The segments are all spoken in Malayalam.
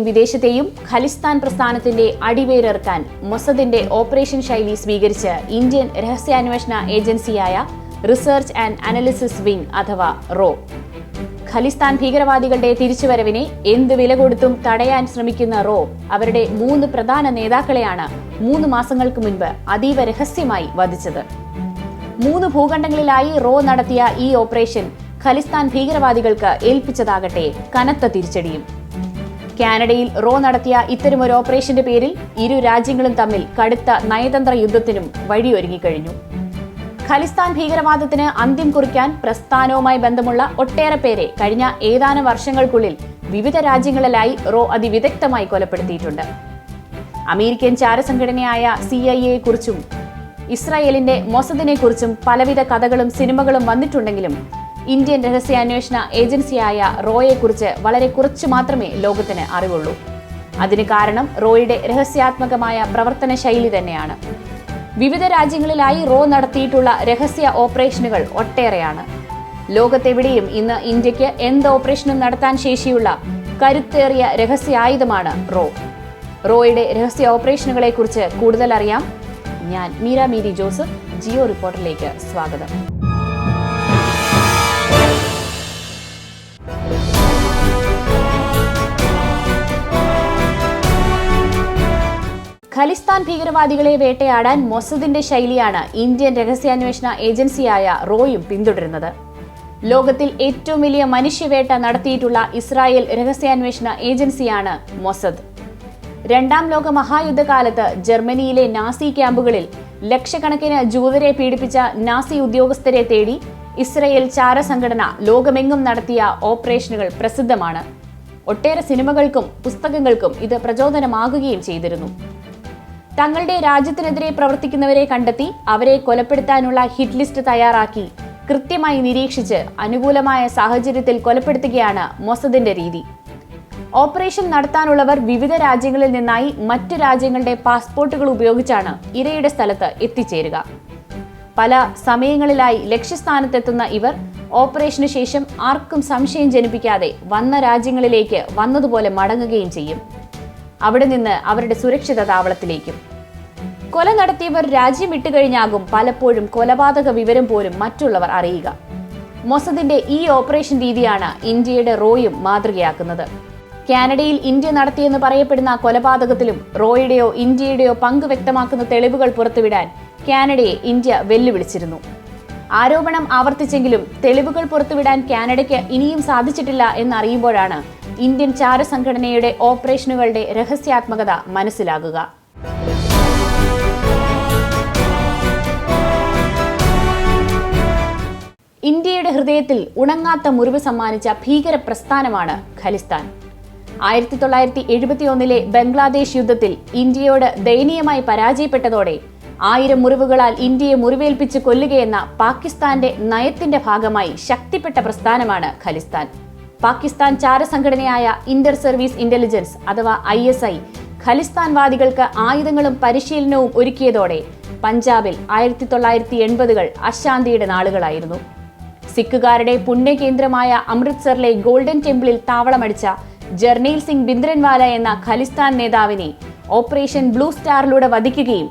വിദേശത്തെയും ഖലിസ്ഥാൻ പ്രസ്ഥാനത്തിന്റെ അടിവേരിറക്കാൻ മൊസദിന്റെ ഓപ്പറേഷൻ ശൈലി സ്വീകരിച്ച് ഇന്ത്യൻ രഹസ്യാന്വേഷണ ഏജൻസിയായ റിസർച്ച് ആൻഡ് അനാലിസിസ് വിംഗ് അഥവാ റോ. ഖലിസ്ഥാൻ ഭീകരവാദികളുടെ തിരിച്ചുവരവിനെ എന്ത് വില കൊടുത്തും തടയാൻ ശ്രമിക്കുന്ന റോ അവരുടെ 3 പ്രധാന നേതാക്കളെയാണ് 3 മാസങ്ങൾക്ക് മുൻപ് അതീവ രഹസ്യമായി വധിച്ചത്. 3 ഭൂഖണ്ഡങ്ങളിലായി റോ നടത്തിയ ഈ ഓപ്പറേഷൻ ഖലിസ്ഥാൻ ഭീകരവാദികൾക്ക് ഏൽപ്പിച്ചതാകട്ടെ കനത്ത തിരിച്ചടിയും. കാനഡയിൽ റോ നടത്തിയ ഇത്തരമൊരു ഓപ്പറേഷന്റെ പേരിൽ ഇരു രാജ്യങ്ങളും തമ്മിൽ കടുത്ത നയതന്ത്ര യുദ്ധത്തിനും വഴിയൊരുങ്ങിക്കഴിഞ്ഞു. ഖലിസ്ഥാൻ ഭീകരവാദത്തിന് അന്ത്യം കുറിക്കാൻ പ്രസ്ഥാനവുമായി ബന്ധമുള്ള ഒട്ടേറെ പേരെ കഴിഞ്ഞ ഏതാനും വർഷങ്ങൾക്കുള്ളിൽ വിവിധ രാജ്യങ്ങളിലായി റോ അതിവിദഗ്ധമായി കൊലപ്പെടുത്തിയിട്ടുണ്ട്. അമേരിക്കൻ ചാരസംഘടനയായ CIA കുറിച്ചും ഇസ്രായേലിന്റെ മൊസദിനെ കുറിച്ചും പലവിധ കഥകളും സിനിമകളും വന്നിട്ടുണ്ടെങ്കിലും ഇന്ത്യൻ രഹസ്യാന്വേഷണ ഏജൻസിയായ റോയെക്കുറിച്ച് വളരെ കുറച്ചു മാത്രമേ ലോകത്തിന് അറിവുള്ളൂ. അതിന് കാരണം റോയുടെ രഹസ്യാത്മകമായ പ്രവർത്തന ശൈലി തന്നെയാണ്. വിവിധ രാജ്യങ്ങളിലായി റോ നടത്തിയിട്ടുള്ള രഹസ്യ ഓപ്പറേഷനുകൾ ഒട്ടേറെയാണ്. ലോകത്തെവിടെയും ഇന്ന് ഇന്ത്യക്ക് എന്ത് ഓപ്പറേഷനും നടത്താൻ ശേഷിയുള്ള കരുത്തേറിയ രഹസ്യായുധമാണ് റോ. റോയുടെ രഹസ്യ ഓപ്പറേഷനുകളെ കുറിച്ച് കൂടുതൽ അറിയാം. ഞാൻ മീര മേരി ജോസഫ്. ജിയോ റിപ്പോർട്ടറിലേക്ക് സ്വാഗതം. ഖലിസ്ഥാൻ ഭീകരവാദികളെ വേട്ടയാടാൻ മൊസദിന്റെ ശൈലിയാണ് ഇന്ത്യൻ രഹസ്യാന്വേഷണ ഏജൻസിയായ റോയും പിന്തുടരുന്നത്. ലോകത്തിൽ ഏറ്റവും വലിയ മനുഷ്യവേട്ട നടത്തിയിട്ടുള്ള ഇസ്രായേൽ രഹസ്യാന്വേഷണ ഏജൻസിയാണ് മൊസദ്. 2ാം ലോക മഹായുദ്ധകാലത്ത് ജർമ്മനിയിലെ നാസി ക്യാമ്പുകളിൽ ലക്ഷക്കണക്കിന് ജൂതരെ പീഡിപ്പിച്ച നാസി ഉദ്യോഗസ്ഥരെ തേടി ഇസ്രായേൽ ചാരസംഘടന ലോകമെങ്ങും നടത്തിയ ഓപ്പറേഷനുകൾ പ്രസിദ്ധമാണ്. ഒട്ടേറെ സിനിമകൾക്കും പുസ്തകങ്ങൾക്കും ഇത് പ്രചോദനമാകുകയും ചെയ്തിരുന്നു. തങ്ങളുടെ രാജ്യത്തിനെതിരെ പ്രവർത്തിക്കുന്നവരെ കണ്ടെത്തി അവരെ കൊലപ്പെടുത്താനുള്ള ഹിറ്റ് ലിസ്റ്റ് തയ്യാറാക്കി കൃത്യമായി നിരീക്ഷിച്ച് അനുകൂലമായ സാഹചര്യത്തിൽ കൊലപ്പെടുത്തുകയാണ് മൊസദിന്റെ രീതി. ഓപ്പറേഷൻ നടത്താനുള്ളവർ വിവിധ രാജ്യങ്ങളിൽ നിന്നായി മറ്റു രാജ്യങ്ങളുടെ പാസ്പോർട്ടുകൾ ഉപയോഗിച്ചാണ് ഇരയുടെ സ്ഥലത്ത് എത്തിച്ചേരുക. പല സമയങ്ങളിലായി ലക്ഷ്യസ്ഥാനത്തെത്തുന്ന ഇവർ ഓപ്പറേഷന് ശേഷം ആർക്കും സംശയം ജനിപ്പിക്കാതെ വന്ന രാജ്യങ്ങളിലേക്ക് വന്നതുപോലെ മടങ്ങുകയും ചെയ്യും. അവിടെ നിന്ന് അവരുടെ സുരക്ഷിത താവളത്തിലേക്കും. കൊല നടത്തിയവർ രാജ്യം വിട്ടുകഴിഞ്ഞാകും പലപ്പോഴും കൊലപാതക വിവരം പോലും മറ്റുള്ളവർ അറിയുക. മൊസദിന്റെ ഈ ഓപ്പറേഷൻ രീതിയാണ് ഇന്ത്യയുടെ റോയും മാതൃകയാക്കുന്നത്. കാനഡയിൽ ഇന്ത്യ നടത്തിയെന്ന് പറയപ്പെടുന്ന കൊലപാതകത്തിലും റോയുടെയോ ഇന്ത്യയുടെയോ പങ്ക് വ്യക്തമാക്കുന്ന തെളിവുകൾ പുറത്തുവിടാൻ കാനഡയെ ഇന്ത്യ വെല്ലുവിളിച്ചിരുന്നു. ആരോപണം ആവർത്തിച്ചെങ്കിലും തെളിവുകൾ പുറത്തുവിടാൻ കാനഡയ്ക്ക് ഇനിയും സാധിച്ചിട്ടില്ല എന്നറിയുമ്പോഴാണ് ഇന്ത്യൻ ചാരസംഘടനയുടെ ഓപ്പറേഷനുകളുടെ രഹസ്യാത്മകത മനസ്സിലാകുക. ഇന്ത്യയുടെ ഹൃദയത്തിൽ ഉണങ്ങാത്ത മുറിവ് സമ്മാനിച്ച ഭീകര പ്രസ്ഥാനമാണ് ഖലിസ്ഥാൻ. 1971 ബംഗ്ലാദേശ് യുദ്ധത്തിൽ ഇന്ത്യയോട് ദയനീയമായി പരാജയപ്പെട്ടതോടെ 1000 മുറിവുകളാൽ ഇന്ത്യയെ മുറിവേൽപ്പിച്ച് കൊല്ലുകയെന്ന പാകിസ്ഥാന്റെ നയത്തിന്റെ ഭാഗമായി ശക്തിപ്പെട്ട പ്രസ്ഥാനമാണ് ഖലിസ്ഥാൻ. പാകിസ്ഥാൻ ചാരസംഘടനയായ ഇന്റർ സർവീസ് ഇന്റലിജൻസ് അഥവാ ISI ഖലിസ്ഥാൻവാദികൾക്ക് ആയുധങ്ങളും പരിശീലനവും ഒരുക്കിയതോടെ പഞ്ചാബിൽ 1980കൾ അശാന്തിയുടെ നാളുകളായിരുന്നു. സിഖുകാരുടെ പുണ്യകേന്ദ്രമായ അമൃത്സറിലെ ഗോൾഡൻ ടെമ്പിളിൽ താവളമടിച്ച ജർണീൽ സിംഗ് ഭിന്ദ്രൻവാല എന്ന ഖലിസ്ഥാൻ നേതാവിനെ ഓപ്പറേഷൻ ബ്ലൂ സ്റ്റാറിലൂടെ വധിക്കുകയും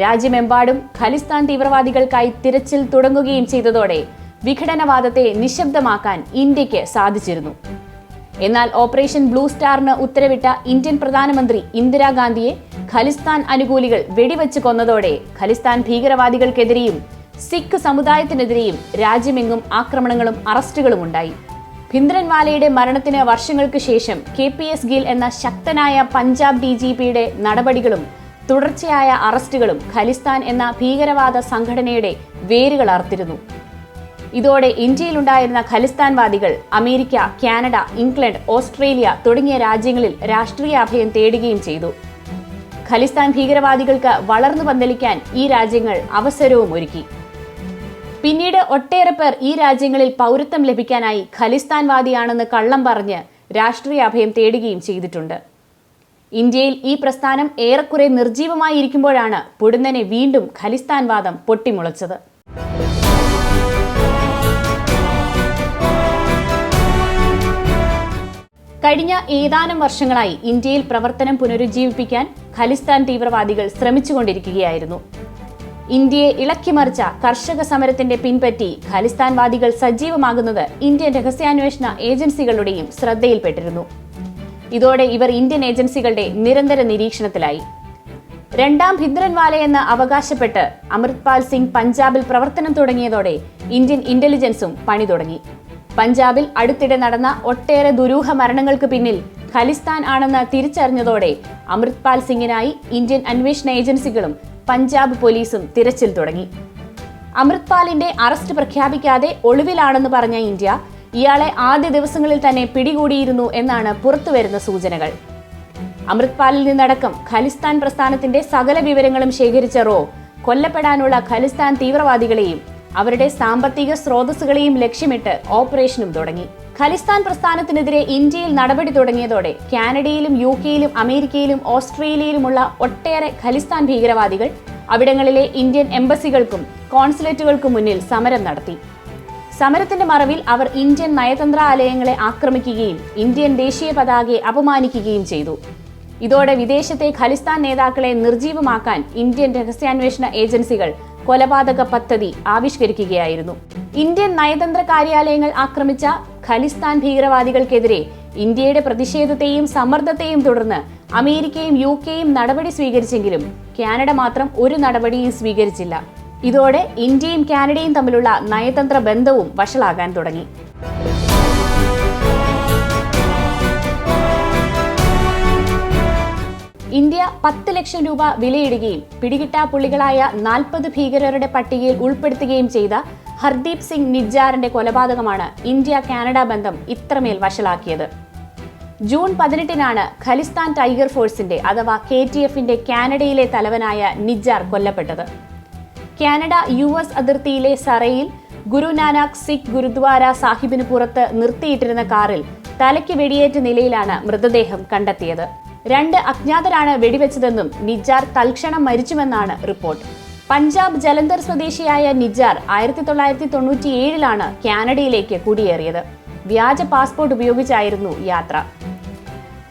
രാജ്യമെമ്പാടും ഖലിസ്ഥാൻ തീവ്രവാദികൾക്കായി തിരച്ചിൽ തുടങ്ങുകയും ചെയ്തതോടെ വിഘടനവാദത്തെ നിശബ്ദമാക്കാൻ ഇന്ത്യക്ക് സാധിച്ചിരുന്നു. എന്നാൽ ഓപ്പറേഷൻ ബ്ലൂ സ്റ്റാറിന് ഉത്തരവിട്ട ഇന്ത്യൻ പ്രധാനമന്ത്രി ഇന്ദിരാഗാന്ധിയെ ഖലിസ്ഥാൻ അനുകൂലികൾ വെടിവെച്ച് കൊന്നതോടെ ഖലിസ്ഥാൻ ഭീകരവാദികൾക്കെതിരെയും സിഖ് സമുദായത്തിനെതിരെയും രാജ്യമെങ്ങും ആക്രമണങ്ങളും അറസ്റ്റുകളും ഉണ്ടായി. ഭിന്ദ്രൻവാലയുടെ മരണത്തിന് വർഷങ്ങൾക്ക് ശേഷം KPS ഗിൽ എന്ന ശക്തനായ പഞ്ചാബ് DGPയുടെ നടപടികളും തുടർച്ചയായ അറസ്റ്റുകളും ഖലിസ്ഥാൻ എന്ന ഭീകരവാദ സംഘടനയുടെ വേരുകൾ അറുത്തിരുന്നു. ഇതോടെ ഇന്ത്യയിലുണ്ടായിരുന്ന ഖലിസ്ഥാൻവാദികൾ അമേരിക്ക, കാനഡ, ഇംഗ്ലണ്ട്, ഓസ്ട്രേലിയ തുടങ്ങിയ രാജ്യങ്ങളിൽ രാഷ്ട്രീയ അഭയം തേടുകയും ചെയ്തു. ഖലിസ്ഥാൻ ഭീകരവാദികൾക്ക് വളർന്നു പന്തലിക്കാൻ ഈ രാജ്യങ്ങൾ അവസരവും ഒരുക്കി. പിന്നീട് ഒട്ടേറെ പേർ ഈ രാജ്യങ്ങളിൽ പൗരത്വം ലഭിക്കാനായി ഖലിസ്ഥാൻവാദിയാണെന്ന് കള്ളം പറഞ്ഞ് രാഷ്ട്രീയ അഭയം തേടുകയും ചെയ്തിട്ടുണ്ട്. ഇന്ത്യയിൽ ഈ പ്രസ്ഥാനം ഏറെക്കുറെ നിർജീവമായി ഇരിക്കുമ്പോഴാണ് പൊടുന്നനെ വീണ്ടും ഖലിസ്ഥാൻവാദം പൊട്ടിമുളച്ചത്. കഴിഞ്ഞ ഏതാനും വർഷങ്ങളായി ഇന്ത്യയിൽ പ്രവർത്തനം പുനരുജ്ജീവിപ്പിക്കാൻ ഖലിസ്ഥാൻ തീവ്രവാദികൾ ശ്രമിച്ചുകൊണ്ടിരിക്കുകയായിരുന്നു. ഇന്ത്യയെ ഇളക്കിമറിച്ച കർഷക സമരത്തിന്റെ പിൻപറ്റി ഖലിസ്ഥാൻവാദികൾ സജീവമാകുന്നത് ഇന്ത്യൻ രഹസ്യാന്വേഷണ ഏജൻസികളുടെയും ശ്രദ്ധയിൽപ്പെട്ടിരുന്നു. ഇതോടെ ഇവർ ഇന്ത്യൻ ഏജൻസികളുടെ നിരന്തര നിരീക്ഷണത്തിലായി. രണ്ടാം ഭിന്ദ്രൻവാലയെന്ന് അവകാശപ്പെട്ട് അമൃത്പാൽ സിംഗ് പഞ്ചാബിൽ പ്രവർത്തനം തുടങ്ങിയതോടെ ഇന്ത്യൻ ഇന്റലിജൻസും പണി തുടങ്ങി. പഞ്ചാബിൽ അടുത്തിടെ നടന്ന ഒട്ടേറെ ദുരൂഹ മരണങ്ങൾക്ക് പിന്നിൽ ഖലിസ്ഥാൻ ആണെന്ന് തിരിച്ചറിഞ്ഞതോടെ അമൃത്പാൽ സിംഗിനായി ഇന്ത്യൻ അന്വേഷണ ഏജൻസികളും പഞ്ചാബ് പോലീസും തിരച്ചിൽ തുടങ്ങി. അമൃത്പാലിന്റെ അറസ്റ്റ് പ്രഖ്യാപിക്കാതെ ഒളിവിലാണെന്ന് പറഞ്ഞ ഇന്ത്യ ഇയാളെ ആദ്യ ദിവസങ്ങളിൽ തന്നെ പിടികൂടിയിരുന്നു എന്നാണ് പുറത്തുവരുന്ന സൂചനകൾ. അമൃത്പാലിൽ നിന്നടക്കം ഖലിസ്ഥാൻ പ്രസ്ഥാനത്തിന്റെ സകല വിവരങ്ങളും ശേഖരിച്ച റോ കൊല്ലപ്പെടാനുള്ള ഖലിസ്ഥാൻ തീവ്രവാദികളെയും അവരുടെ സാമ്പത്തിക സ്രോതസ്സുകളെയും ലക്ഷ്യമിട്ട് ഓപ്പറേഷനും തുടങ്ങി. ഖലിസ്ഥാൻ പ്രസ്ഥാനത്തിനെതിരെ ഇന്ത്യയിൽ നടപടി തുടങ്ങിയതോടെ കാനഡയിലും UK-യിലും അമേരിക്കയിലും ഓസ്ട്രേലിയയിലുമുള്ള ഒട്ടേറെ ഖലിസ്ഥാൻ ഭീകരവാദികൾ അവിടങ്ങളിലെ ഇന്ത്യൻ എംബസികൾക്കും കോൺസുലേറ്റുകൾക്കും മുന്നിൽ സമരം നടത്തി. സമരത്തിന്റെ മറവിൽ അവർ ഇന്ത്യൻ നയതന്ത്രാലയങ്ങളെ ആക്രമിക്കുകയും ഇന്ത്യൻ ദേശീയ പതാകയെ അപമാനിക്കുകയും ചെയ്തു. ഇതോടെ വിദേശത്തെ ഖലിസ്ഥാൻ നേതാക്കളെ നിർജീവമാക്കാൻ ഇന്ത്യൻ രഹസ്യാന്വേഷണ ഏജൻസികൾ കൊലപാതക പദ്ധതി ആവിഷ്കരിക്കുകയായിരുന്നു. ഇന്ത്യൻ നയതന്ത്ര കാര്യാലയങ്ങൾ ആക്രമിച്ച ഖലിസ്ഥാൻ ഭീകരവാദികൾക്കെതിരെ ഇന്ത്യയുടെ പ്രതിഷേധത്തെയും സമ്മർദ്ദത്തെയും തുടർന്ന് അമേരിക്കയും UK-യും നടപടി സ്വീകരിച്ചെങ്കിലും കാനഡ മാത്രം ഒരു നടപടിയും സ്വീകരിച്ചില്ല. ഇതോടെ ഇന്ത്യയും കാനഡയും തമ്മിലുള്ള നയതന്ത്ര ബന്ധവും വഷളാകാൻ തുടങ്ങി. ഇന്ത്യ 10 ലക്ഷം രൂപ വിലയിടുകയും പിടികിട്ടാപ്പുള്ളികളായ 40 ഭീകരരുടെ പട്ടികയിൽ ഉൾപ്പെടുത്തുകയും ചെയ്ത ഹർദീപ് സിംഗ് നിജ്ജാറിന്റെ കൊലപാതകമാണ് ഇന്ത്യ കാനഡ ബന്ധം ഇത്രമേൽ വഷളാക്കിയത്. ജൂൺ 18-നാണ് ഖലിസ്ഥാൻ ടൈഗർ ഫോഴ്സിന്റെ അഥവാ KTF-ന്റെ കാനഡയിലെ തലവനായ നിജ്ജാർ കൊല്ലപ്പെട്ടത്. കാനഡ US അതിർത്തിയിലെ സറയിൽ ഗുരുനാനാക്ക് സിഖ് ഗുരുദ്വാര സാഹിബിന് പുറത്ത് നിർത്തിയിട്ടിരുന്ന കാറിൽ തലയ്ക്ക് വെടിയേറ്റ നിലയിലാണ് മൃതദേഹം കണ്ടെത്തിയത്. 2 അജ്ഞാതരാണ് വെടിവെച്ചതെന്നും നിജ്ജാർ തൽക്ഷണം മരിച്ചുവെന്നാണ് റിപ്പോർട്ട്. പഞ്ചാബ് ജലന്ധർ സ്വദേശിയായ നിജ്ജാർ 1997-ലാണ് കാനഡയിലേക്ക് കുടിയേറിയത്. വ്യാജ പാസ്പോർട്ട് ഉപയോഗിച്ചായിരുന്നു യാത്ര.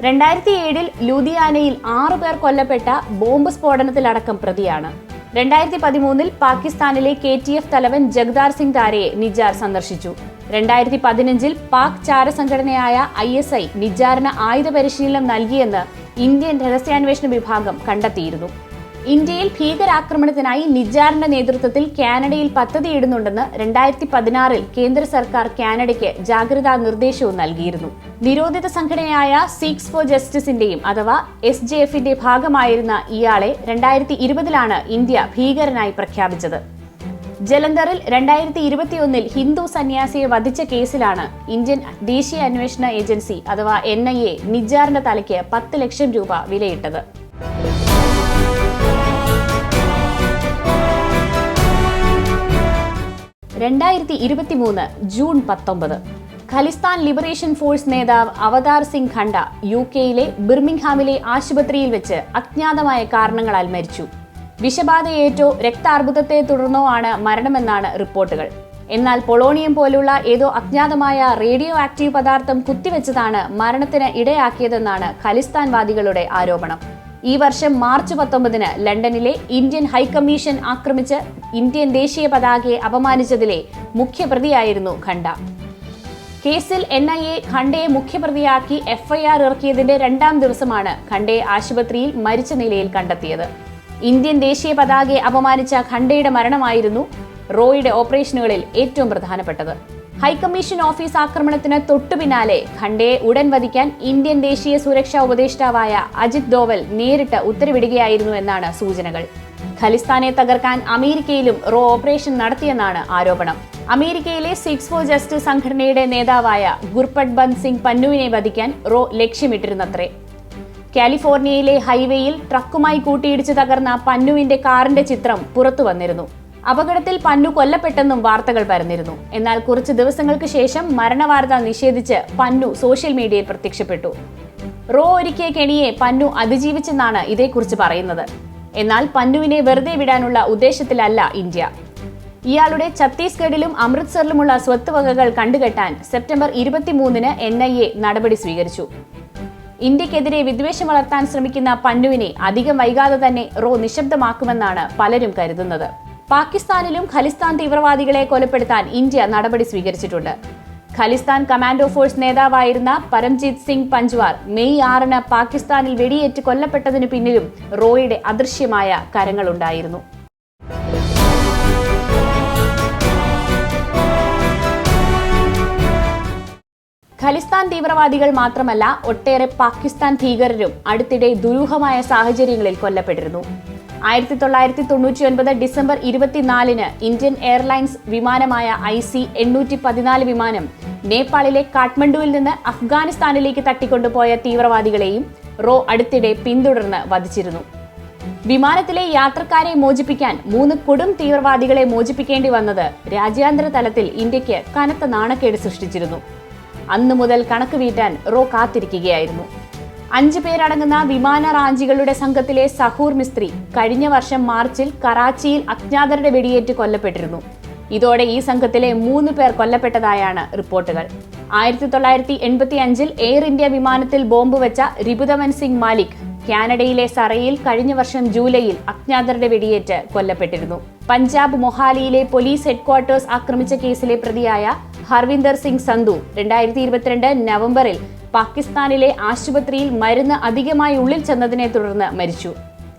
2007-ൽ ലൂധിയാനയിൽ 6 പേർ കൊല്ലപ്പെട്ട ബോംബ് സ്ഫോടനത്തിലടക്കം പ്രതിയാണ്. 2013-ൽ പാകിസ്ഥാനിലെ KTF തലവൻ ജഗ്ദാർ സിംഗ് താരയെ നിജ്ജാർ സന്ദർശിച്ചു. 2015-ൽ പാക് ചാരസംഘടനയായ ISI നിജ്ജാറിന് ആയുധ പരിശീലനം നൽകിയെന്ന് ഇന്ത്യൻ രഹസ്യാന്വേഷണ വിഭാഗം കണ്ടെത്തിയിരുന്നു. ഇന്ത്യയിൽ ഭീകരാക്രമണത്തിനായി നിജ്ജാറിന്റെ നേതൃത്വത്തിൽ കാനഡയിൽ പദ്ധതിയിടുന്നുണ്ടെന്ന് 2016-ൽ കേന്ദ്ര സർക്കാർ കാനഡയ്ക്ക് ജാഗ്രതാ നിർദ്ദേശവും നൽകിയിരുന്നു. നിരോധിത സംഘടനയായ സീക്സ് ഫോർ ജസ്റ്റിസിന്റെയും അഥവാ SJF-ന്റെ ഭാഗമായിരുന്ന ഇയാളെ 2020-ലാണ് ഇന്ത്യ ഭീകരനായി പ്രഖ്യാപിച്ചത്. ജലന്ധറിൽ 2021-ൽ ഹിന്ദു സന്യാസിയെ വധിച്ച കേസിലാണ് ഇന്ത്യൻ ദേശീയ അന്വേഷണ ഏജൻസി അഥവാ NIA നിജ്ജാറിന്റെ തലയ്ക്ക് 10 ലക്ഷം രൂപ വിലയിട്ടത്. ജൂൺ 19 ഖലിസ്ഥാൻ ലിബറേഷൻ ഫോഴ്സ് നേതാവ് അവതാർ സിംഗ് ഖണ്ട UK-യിലെ ബിർമിംഗ്ഹാമിലെ ആശുപത്രിയിൽ വെച്ച് അജ്ഞാതമായ കാരണങ്ങളാൽ മരിച്ചു. വിഷബാധയേറ്റോ രക്താർബുദത്തെ തുടർന്നോ ആണ് മരണമെന്നാണ് റിപ്പോർട്ടുകൾ. എന്നാൽ പൊളോണിയം പോലുള്ള ഏതോ അജ്ഞാതമായ റേഡിയോ ആക്റ്റീവ് പദാർത്ഥം കുത്തിവെച്ചതാണ് മരണത്തിന് ഇടയാക്കിയതെന്നാണ് ഖലിസ്ഥാൻവാദികളുടെ ആരോപണം. ഈ വർഷം മാർച്ച് 19-ന് ലണ്ടനിലെ ഇന്ത്യൻ ഹൈക്കമ്മീഷൻ ആക്രമിച്ച് ഇന്ത്യൻ ദേശീയ പതാകയെ അപമാനിച്ചതിലെ മുഖ്യപ്രതിയായിരുന്നു ഖണ്ട. കേസിൽ NIA ഖണ്ടയെ മുഖ്യപ്രതിയാക്കി FIR ഇറക്കിയതിന്റെ 2-ാം ദിവസമാണ് ഖണ്ടയെ ആശുപത്രിയിൽ മരിച്ച നിലയിൽ കണ്ടെത്തിയത്. ഇന്ത്യൻ ദേശീയ പതാകയെ അപമാനിച്ച ഖണ്ടയുടെ മരണമായിരുന്നു റോയുടെ ഓപ്പറേഷനുകളിൽ ഏറ്റവും പ്രധാനപ്പെട്ടത്. ഹൈക്കമ്മീഷൻ ഓഫീസ് ആക്രമണത്തിന് തൊട്ടുപിന്നാലെ ഖണ്ടയെ ഉടൻ വധിക്കാൻ ഇന്ത്യൻ ദേശീയ സുരക്ഷാ ഉപദേഷ്ടാവായ അജിത് ഡോവൽ നേരിട്ട് ഉത്തരവിടുകയായിരുന്നു എന്നാണ് സൂചനകൾ. ഖലിസ്ഥാനെ തകർക്കാൻ അമേരിക്കയിലും റോ ഓപ്പറേഷൻ നടത്തിയെന്നാണ് ആരോപണം. അമേരിക്കയിലെ സിക്സ് ഫോർ ജസ്റ്റിസ് സംഘടനയുടെ നേതാവായ ഗുർപട്ട് ബന്ദ് സിംഗ് പന്നുവിനെ വധിക്കാൻ റോ ലക്ഷ്യമിട്ടിരുന്നത്രേ. കാലിഫോർണിയയിലെ ഹൈവേയിൽ ട്രക്കുമായി കൂട്ടിയിടിച്ച് തകർന്ന പന്നുവിന്റെ കാറിന്റെ ചിത്രം പുറത്തു വന്നിരുന്നു. അപകടത്തിൽ പന്നു കൊല്ലപ്പെട്ടെന്നും വാർത്തകൾ പരന്നിരുന്നു. എന്നാൽ കുറച്ച് ദിവസങ്ങൾക്ക് ശേഷം മരണവാർത്ത നിഷേധിച്ച് പന്നു സോഷ്യൽ മീഡിയയിൽ പ്രത്യക്ഷപ്പെട്ടു. റോ ഒരുക്കിയ കെണിയെ പന്നു അതിജീവിച്ചെന്നാണ് ഇതേക്കുറിച്ച് പറയുന്നത്. എന്നാൽ പന്നുവിനെ വെറുതെ വിടാനുള്ള ഉദ്ദേശത്തിലല്ല ഇന്ത്യ. ഇയാളുടെ ഛത്തീസ്ഗഡിലും അമൃത്സറിലുമുള്ള സ്വത്തുവകകൾ കണ്ടുകെട്ടാൻ സെപ്റ്റംബർ 23-ന് NIA നടപടി സ്വീകരിച്ചു. ഇന്ത്യക്കെതിരെ വിദ്വേഷം വളർത്താൻ ശ്രമിക്കുന്ന പന്നുവിനെ അധികം വൈകാതെ തന്നെ റോ നിശബ്ദമാക്കുമെന്നാണ് പലരും കരുതുന്നത്. പാകിസ്ഥാനിലും ഖലിസ്ഥാൻ തീവ്രവാദികളെ കൊലപ്പെടുത്താൻ ഇന്ത്യ നടപടി സ്വീകരിച്ചിട്ടുണ്ട്. ഖലിസ്ഥാൻ കമാൻഡോ ഫോഴ്സ് നേതാവായിരുന്ന പരംജിത് സിംഗ് പഞ്ച്വാർ മെയ് 6-ന് പാകിസ്ഥാനിൽ വെടിയേറ്റ് കൊല്ലപ്പെട്ടതിനു പിന്നിലും റോയുടെ അദൃശ്യമായ കരങ്ങളുണ്ടായിരുന്നു. ഖലിസ്ഥാൻ തീവ്രവാദികൾ മാത്രമല്ല, ഒട്ടേറെ പാകിസ്ഥാൻ ഭീകരരും അടുത്തിടെ ദുരൂഹമായ സാഹചര്യങ്ങളിൽ കൊല്ലപ്പെട്ടിരുന്നു. 1999 ഡിസംബർ 24-ന് ഇന്ത്യൻ എയർലൈൻസ് വിമാനമായ IC-814 വിമാനം നേപ്പാളിലെ കാഠ്മണ്ഡുവിൽ നിന്ന് അഫ്ഗാനിസ്ഥാനിലേക്ക് തട്ടിക്കൊണ്ടുപോയ തീവ്രവാദികളെയും റോ അടുത്തിടെ പിന്തുടർന്ന് വധിച്ചിരുന്നു. വിമാനത്തിലെ യാത്രക്കാരെ മോചിപ്പിക്കാൻ 3 കൊടും തീവ്രവാദികളെ മോചിപ്പിക്കേണ്ടി വന്നത് രാജ്യാന്തര തലത്തിൽ ഇന്ത്യക്ക് കനത്ത നാണക്കേട് സൃഷ്ടിച്ചിരുന്നു. അന്നു മുതൽ കണക്ക് വീട്ടാൻ റോ കാത്തിരിക്കുകയായിരുന്നു. 5 പേരടങ്ങുന്ന വിമാന റാഞ്ചികളുടെ സംഘത്തിലെ സഹൂർ മിസ്ത്രി കഴിഞ്ഞ വർഷം മാർച്ചിൽ കറാച്ചിയിൽ അജ്ഞാതരുടെ വെടിയേറ്റ് കൊല്ലപ്പെട്ടിരുന്നു. ഇതോടെ ഈ സംഘത്തിലെ 3 പേർ കൊല്ലപ്പെട്ടതായാണ് റിപ്പോർട്ടുകൾ. 1985-ൽ എയർ ഇന്ത്യ വിമാനത്തിൽ ബോംബ് വെച്ച രിപുദമൻ സിംഗ് മാലിക് കാനഡയിലെ സറയിൽ കഴിഞ്ഞ വർഷം ജൂലൈയിൽ അജ്ഞാതരുടെ വെടിയേറ്റ് കൊല്ലപ്പെട്ടിരുന്നു. പഞ്ചാബ് മൊഹാലിയിലെ പോലീസ് ഹെഡ്ക്വാർട്ടേഴ്സ് ആക്രമിച്ച കേസിലെ പ്രതിയായ ഹർവിന്ദർ സിംഗ് സന്ധു 2022 നവംബറിൽ പാകിസ്ഥാനിലെ ആശുപത്രിയിൽ മരുന്ന് അധികമായി ഉള്ളിൽ ചെന്നതിനെ തുടർന്ന് മരിച്ചു.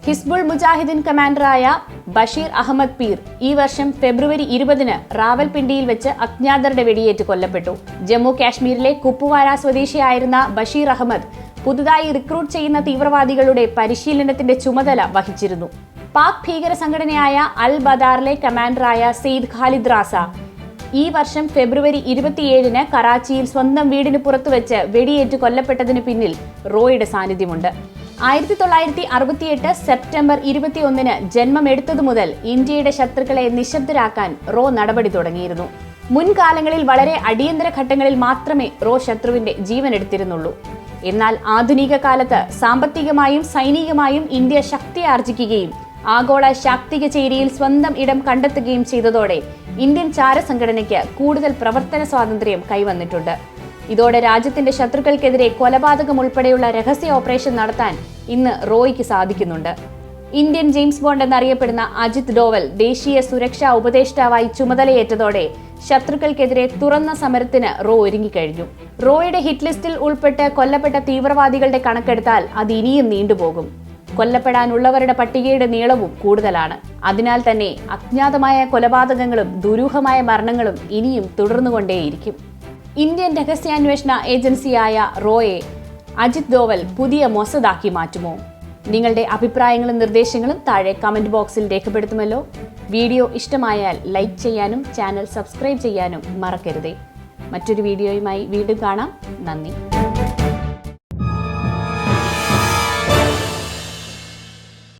ഹിസ്ബുൾ മുജാഹിദ്ദീൻ കമാൻഡറായ ബഷീർ അഹമ്മദ് പീർ ഈ വർഷം ഫെബ്രുവരി 20-ന് റാവൽപിണ്ടിയിൽ വെച്ച് അജ്ഞാതരുടെ വെടിയേറ്റ് കൊല്ലപ്പെട്ടു. ജമ്മു കാശ്മീരിലെ കുപ്വാര സ്വദേശിയായിരുന്ന ബഷീർ അഹമ്മദ് പുതുതായി റിക്രൂട്ട് ചെയ്യുന്ന തീവ്രവാദികളുടെ പരിശീലനത്തിന്റെ ചുമതല വഹിച്ചിരുന്നു. പാക് ഭീകര സംഘടനയായ അൽ ബദാറിലെ കമാൻഡറായ സെയ്ദ് ഖാലിദ് റാസ ഈ വർഷം ഫെബ്രുവരി 27-ന് കറാച്ചിയിൽ സ്വന്തം വീടിന് പുറത്തുവെച്ച് വെടിയേറ്റ് കൊല്ലപ്പെട്ടതിന് പിന്നിൽ റോയുടെ സാന്നിധ്യമുണ്ട്. 1968 സെപ്റ്റംബർ 21-ന് ജന്മമെടുത്തതു മുതൽ ഇന്ത്യയുടെ ശത്രുക്കളെ നിശബ്ദരാക്കാൻ റോ നടപടി തുടങ്ങിയിരുന്നു. മുൻകാലങ്ങളിൽ വളരെ അടിയന്തര ഘട്ടങ്ങളിൽ മാത്രമേ റോ ശത്രുവിന്റെ ജീവൻ എടുത്തിരുന്നുള്ളൂ. എന്നാൽ ആധുനിക കാലത്ത് സാമ്പത്തികമായും സൈനികമായും ഇന്ത്യ ശക്തി ആർജിക്കുകയും ആഗോള ശാക്തിക ചേരിയിൽ സ്വന്തം ഇടം കണ്ടെത്തുകയും ചെയ്തതോടെ ഇന്ത്യൻ ചാരസംഘടനയ്ക്ക് കൂടുതൽ പ്രവർത്തന സ്വാതന്ത്ര്യം കൈവന്നിട്ടുണ്ട്. ഇതോടെ രാജ്യത്തിന്റെ ശത്രുക്കൾക്കെതിരെ കൊലപാതകം ഉൾപ്പെടെയുള്ള രഹസ്യ ഓപ്പറേഷൻ നടത്താൻ ഇന്ന് റോയ്ക്ക് സാധിക്കുന്നുണ്ട്. ഇന്ത്യൻ ജെയിംസ് ബോണ്ട് എന്നറിയപ്പെടുന്ന അജിത് ഡോവൽ ദേശീയ സുരക്ഷാ ഉപദേഷ്ടാവായി ചുമതലയേറ്റതോടെ ശത്രുക്കൾക്കെതിരെ തുറന്ന സമരത്തിന് റോ ഒരുങ്ങിക്കഴിഞ്ഞു. റോയുടെ ഹിറ്റ് ലിസ്റ്റിൽ ഉൾപ്പെട്ട് കൊല്ലപ്പെട്ട തീവ്രവാദികളുടെ കണക്കെടുത്താൽ അത് ഇനിയും നീണ്ടുപോകും. കൊല്ലപ്പെടാനുള്ളവരുടെ പട്ടികയുടെ നീളവും കൂടുതലാണ്. അതിനാൽ തന്നെ അജ്ഞാതമായ കൊലപാതകങ്ങളും ദുരൂഹമായ മരണങ്ങളും ഇനിയും തുടർന്നുകൊണ്ടേയിരിക്കും. ഇന്ത്യൻ രഹസ്യാന്വേഷണ ഏജൻസിയായ റോയെ അജിത് ഡോവൽ പുതിയ മൊസദാക്കി മാറ്റുമോ? നിങ്ങളുടെ അഭിപ്രായങ്ങളും നിർദ്ദേശങ്ങളും താഴെ കമന്റ് ബോക്സിൽ രേഖപ്പെടുത്തുമല്ലോ. വീഡിയോ ഇഷ്ടമായാൽ ലൈക്ക് ചെയ്യാനും ചാനൽ സബ്സ്ക്രൈബ് ചെയ്യാനും മറക്കരുതേ. മറ്റൊരു വീഡിയോയുമായി വീണ്ടും കാണാം. നന്ദി.